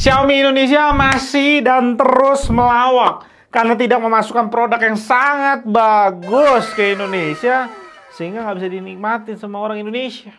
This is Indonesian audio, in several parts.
Xiaomi Indonesia masih dan terus melawak karena tidak memasukkan produk yang sangat bagus ke Indonesia sehingga nggak bisa dinikmatin sama orang Indonesia.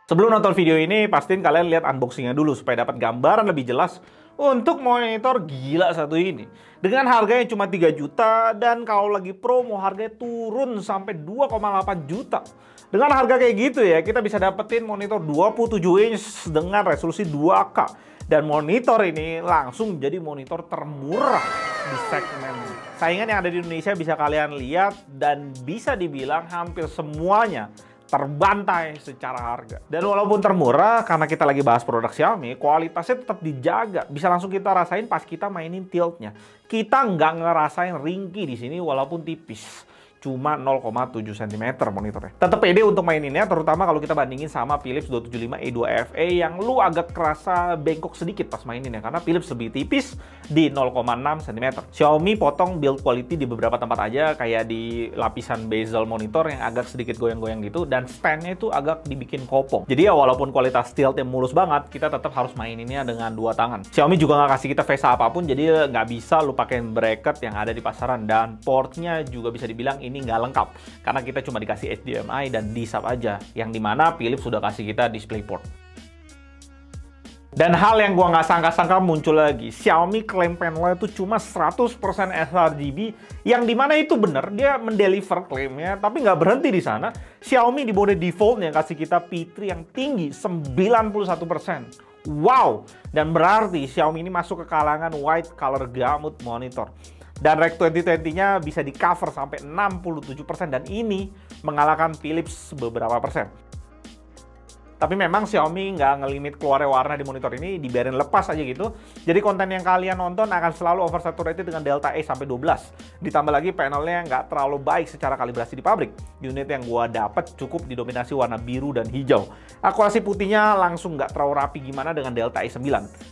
Sebelum nonton video ini, pastiin kalian lihat unboxingnya dulu supaya dapat gambaran lebih jelas untuk monitor gila satu ini. Dengan harganya cuma 3 juta dan kalau lagi promo harganya turun sampai 2,8 juta. Dengan harga kayak gitu ya, kita bisa dapetin monitor 27 inch dengan resolusi 2K. Dan monitor ini langsung jadi monitor termurah di segmen. Saingan yang ada di Indonesia bisa kalian lihat dan bisa dibilang hampir semuanya terbantai secara harga. Dan walaupun termurah, karena kita lagi bahas produk Xiaomi, kualitasnya tetap dijaga. Bisa langsung kita rasain pas kita mainin tiltnya. Kita nggak ngerasain ringkih di sini walaupun tipis. Cuma 0,7 cm monitornya. Tetap pede untuk maininnya, terutama kalau kita bandingin sama Philips 275 E2 FE yang lu agak kerasa bengkok sedikit pas maininnya. Karena Philips lebih tipis di 0,6 cm. Xiaomi potong build quality di beberapa tempat aja, kayak di lapisan bezel monitor yang agak sedikit goyang-goyang gitu. Dan standnya itu agak dibikin kopong. Jadi ya walaupun kualitas tiltnya mulus banget, kita tetap harus maininnya dengan dua tangan. Xiaomi juga nggak kasih kita VESA apapun, jadi nggak bisa lu pakai bracket yang ada di pasaran. Dan portnya juga bisa dibilang ini nggak lengkap karena kita cuma dikasih HDMI dan D-sub aja, yang dimana Philips sudah kasih kita DisplayPort. Dan hal yang gua nggak sangka-sangka muncul lagi, Xiaomi klaim panelnya itu cuma 100% sRGB, yang dimana itu bener, dia mendeliver klaimnya, tapi nggak berhenti di sana. Xiaomi di mode defaultnya kasih kita P3 yang tinggi 91%. Wow, dan berarti Xiaomi ini masuk ke kalangan white color gamut monitor. Dan Rec 2020-nya bisa di cover sampai 67% dan ini mengalahkan Philips beberapa persen. Tapi memang Xiaomi nggak ngelimit keluarnya warna di monitor ini, dibiarin lepas aja gitu. Jadi konten yang kalian nonton akan selalu oversaturated dengan delta E sampai 12. Ditambah lagi panelnya nggak terlalu baik secara kalibrasi di pabrik. Unit yang gua dapat cukup didominasi warna biru dan hijau. Akurasi putihnya langsung nggak terlalu rapi gimana dengan delta E 9.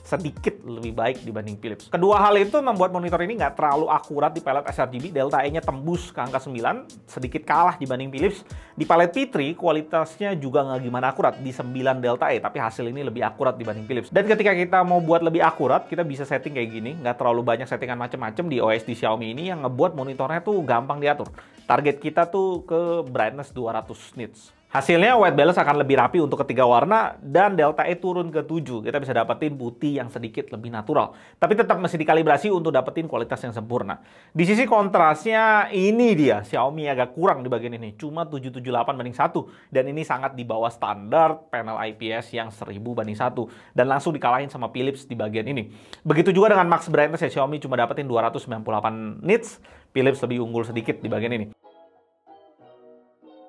Sedikit lebih baik dibanding Philips. Kedua hal itu membuat monitor ini nggak terlalu akurat di palet sRGB. Delta E-nya tembus ke angka 9, sedikit kalah dibanding Philips. Di palet P3 kualitasnya juga nggak gimana akurat. Di 9 delta E, tapi hasil ini lebih akurat dibanding Philips. Dan ketika kita mau buat lebih akurat, kita bisa setting kayak gini, nggak terlalu banyak settingan macam-macam di OS di Xiaomi ini yang ngebuat monitornya tuh gampang diatur. Target kita tuh ke brightness 200 nits. Hasilnya white balance akan lebih rapi untuk ketiga warna dan delta E turun ke 7. Kita bisa dapetin putih yang sedikit lebih natural. Tapi tetap masih dikalibrasi untuk dapetin kualitas yang sempurna. Di sisi kontrasnya ini dia, Xiaomi agak kurang di bagian ini. Cuma 778 banding 1. Dan ini sangat di bawah standar panel IPS yang 1000 banding 1. Dan langsung dikalahin sama Philips di bagian ini. Begitu juga dengan max brightness ya, Xiaomi cuma dapetin 298 nits. Philips lebih unggul sedikit di bagian ini.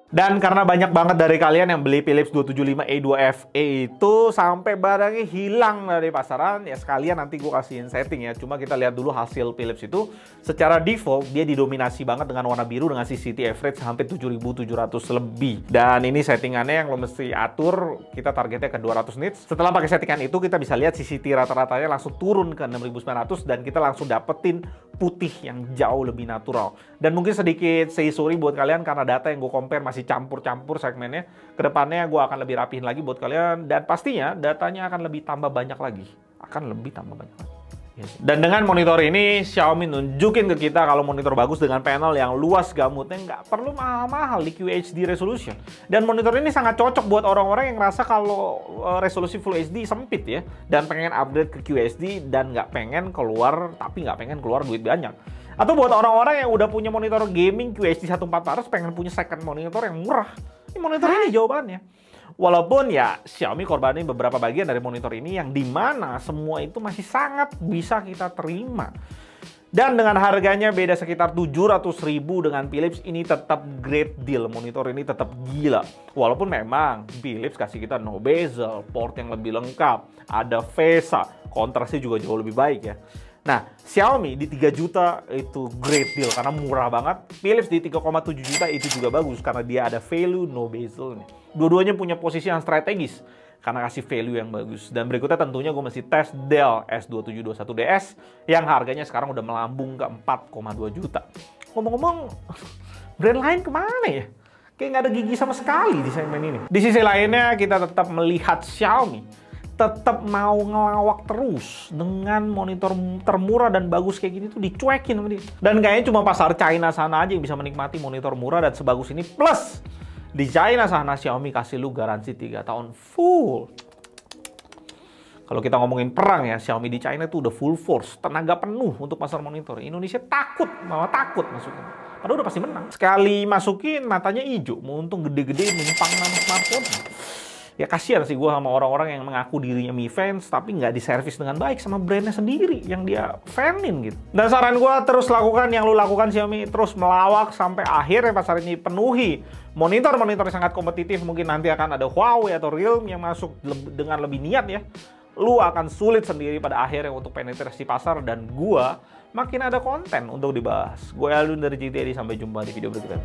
Dan karena banyak banget dari kalian yang beli Philips 275 E2 FE itu sampai barangnya hilang dari pasaran, ya sekalian nanti gue kasihin setting ya. Cuma kita lihat dulu hasil Philips itu. Secara default dia didominasi banget dengan warna biru dengan CCT average sampai 7700 lebih. Dan ini settingannya yang lo mesti atur, kita targetnya ke 200 nits. Setelah pakai settingan itu kita bisa lihat CCT rata-ratanya langsung turun ke 6900 dan kita langsung dapetin putih yang jauh lebih natural. Dan mungkin sedikit say sorry buat kalian karena data yang gue compare masih campur-campur segmennya. Kedepannya gue akan lebih rapihin lagi buat kalian dan pastinya datanya akan lebih tambah banyak lagi. Akan lebih tambah banyak lagi. Yes. Dan dengan monitor ini Xiaomi nunjukin ke kita kalau monitor bagus dengan panel yang luas gamutnya nggak perlu mahal-mahal di QHD resolution. Dan monitor ini sangat cocok buat orang-orang yang ngerasa kalau resolusi Full HD sempit ya dan pengen upgrade ke QHD dan nggak pengen keluar duit banyak. Atau buat orang-orang yang udah punya monitor gaming QHD 1440 pengen punya second monitor yang murah. Ini monitor ini jawabannya. Walaupun ya Xiaomi korbanin beberapa bagian dari monitor ini yang dimana semua itu masih sangat bisa kita terima. Dan dengan harganya beda sekitar 700.000 dengan Philips, ini tetap great deal. Monitor ini tetap gila. Walaupun memang Philips kasih kita no bezel, port yang lebih lengkap, ada VESA, kontrasnya juga jauh lebih baik ya. Nah, Xiaomi di 3 juta itu great deal karena murah banget. Philips di 3,7 juta itu juga bagus karena dia ada value no bezel nih. Dua-duanya punya posisi yang strategis karena kasih value yang bagus. Dan berikutnya tentunya gue mesti tes Dell S2721DS yang harganya sekarang udah melambung ke 4,2 juta. Ngomong-ngomong, brand lain kemana ya? Kayak nggak ada gigi sama sekali di segmen ini. Di sisi lainnya, kita tetap melihat Xiaomi tetap mau ngelawak terus dengan monitor termurah dan bagus kayak gini tuh dicuekin sama dia. Dan kayaknya cuma pasar China sana aja yang bisa menikmati monitor murah dan sebagus ini. Plus, di China sana Xiaomi kasih lu garansi 3 tahun full. Kalau kita ngomongin perang ya, Xiaomi di China tuh udah full force, tenaga penuh untuk pasar monitor. Indonesia takut, malah takut masukin. Padahal udah pasti menang. Sekali masukin, matanya hijau. Mau untung gede-gede numpang nama smartphone. Ya kasihan sih gue sama orang-orang yang mengaku dirinya Mi fans, tapi nggak diservis dengan baik sama brandnya sendiri yang dia fanin gitu. Dan saran gue, terus lakukan yang lu lakukan Xiaomi. Terus melawak sampai akhirnya pasar ini penuhi monitor-monitor yang sangat kompetitif. Mungkin nanti akan ada Huawei atau Realme yang masuk dengan lebih niat ya. Lu akan sulit sendiri pada akhirnya untuk penetrasi pasar, dan gua makin ada konten untuk dibahas. Gue Aldun dari GTD, sampai jumpa di video berikutnya.